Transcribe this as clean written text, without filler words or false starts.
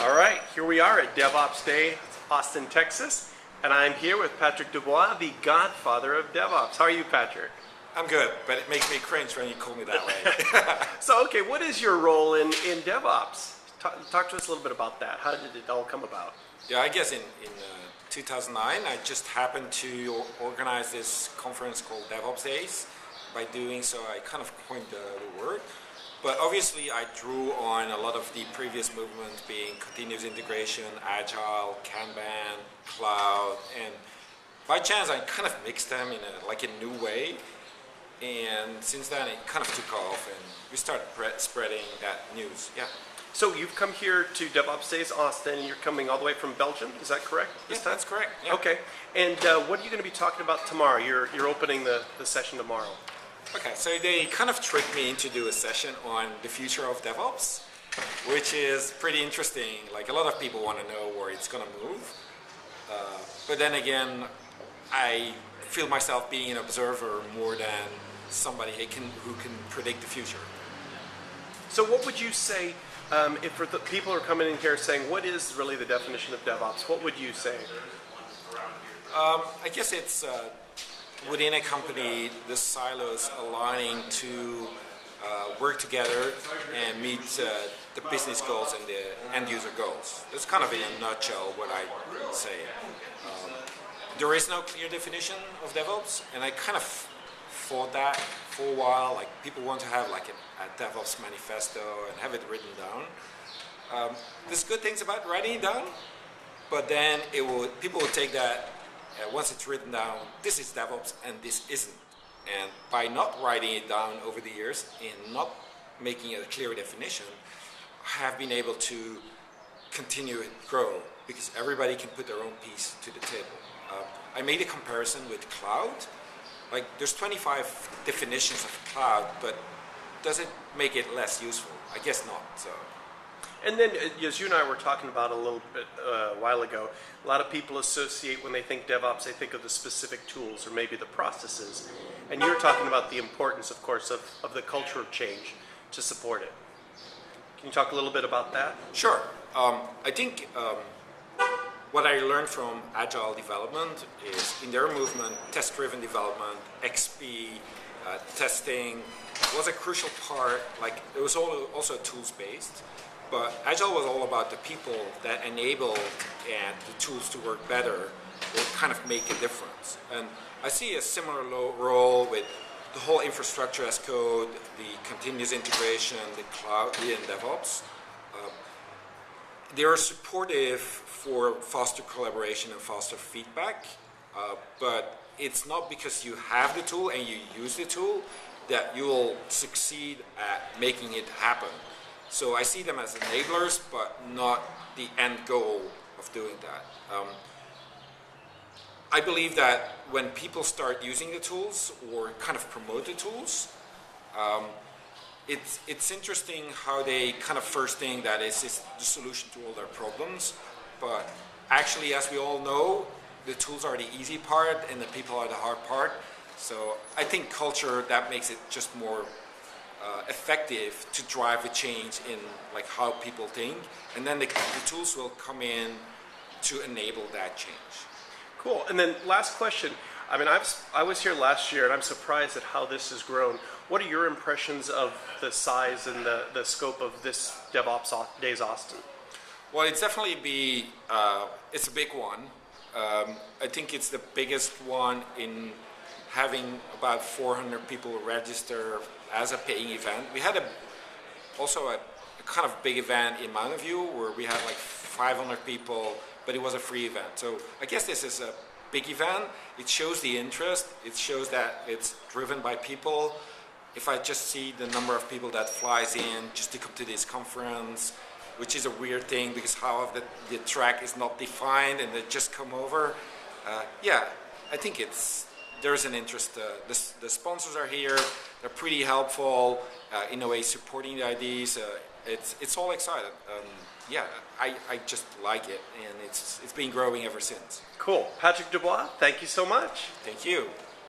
All right, here we are at DevOps Day, Austin, Texas, and I'm here with Patrick Dubois, the godfather of DevOps. How are you, Patrick? I'm good, but it makes me cringe when you call me that way. So, okay, what is your role in DevOps? Talk to us a little bit about that. How did it all come about? Yeah, I guess in 2009, I just happened to organize this conference called DevOps Days. By doing so, I kind of coined the word. But obviously, I drew on a lot of the previous movements, being continuous integration, agile, Kanban, cloud, and by chance, I kind of mixed them in a new way. And since then, it kind of took off, and we started spreading that news. Yeah. So you've come here to DevOps Days Austin. You're coming all the way from Belgium. Is that correct? Yes, that's correct. Yeah. Okay. And what are you going to be talking about tomorrow? You're opening the session tomorrow. Okay, so they kind of tricked me into do a session on the future of DevOps, which is pretty interesting. Like, a lot of people want to know where it's going to move. But then again, I feel myself being an observer more than somebody who can predict the future. So what would you say, if for the people who are coming in here saying, what is really the definition of DevOps? What would you say? I guess it's within a company, the silos aligning to work together and meet the business goals and the end user goals. That's kind of in a nutshell what I say. There is no clear definition of DevOps, and I kind of fought that for a while. Like, people want to have like a DevOps manifesto and have it written down. There's good things about writing it down, but then people will take that. Once it's written down, this is DevOps and this isn't. And by not writing it down over the years and not making it a clear definition, I have been able to continue and grow because everybody can put their own piece to the table. I made a comparison with cloud. Like, there's 25 definitions of cloud, but does it make it less useful? I guess not. So. And then, as you and I were talking about a little bit a while ago, a lot of people associate, when they think DevOps, they think of the specific tools or maybe the processes. And you're talking about the importance, of course, of the culture of change to support it. Can you talk a little bit about that? Sure. I think what I learned from agile development is, in their movement, test-driven development, XP, testing was a crucial part. Like, it was also tools-based. But Agile was all about the people that enabled and the tools to work better will kind of make a difference. And I see a similar role with the whole infrastructure as code, the continuous integration, the cloud, and DevOps. They are supportive for faster collaboration and faster feedback, but it's not because you have the tool and you use the tool that you will succeed at making it happen. So I see them as enablers, but not the end goal of doing that. I believe that when people start using the tools or kind of promote the tools, it's interesting how they kind of first think that it's the solution to all their problems. But actually, as we all know, the tools are the easy part and the people are the hard part. So I think culture, that makes it just more effective to drive a change in like how people think, and then the tools will come in to enable that change. Cool. And then last question. I mean, I was here last year, and I'm surprised at how this has grown. What are your impressions of the size and the scope of this DevOps Days Austin? Well, it's definitely it's a big one. I think it's the biggest one in having about 400 people register as a paying event. We had also a kind of big event in Mountain View where we had like 500 people, but it was a free event. So I guess this is a big event. It shows the interest. It shows that it's driven by people. If I just see the number of people that flies in just to come to this conference, which is a weird thing because how the track is not defined and they just come over. Yeah, I think there's an interest. The sponsors are here. They're pretty helpful in a way, supporting the ideas. It's all exciting. Yeah, I just like it, and it's been growing ever since. Cool. Patrick Dubois, thank you so much. Thank you.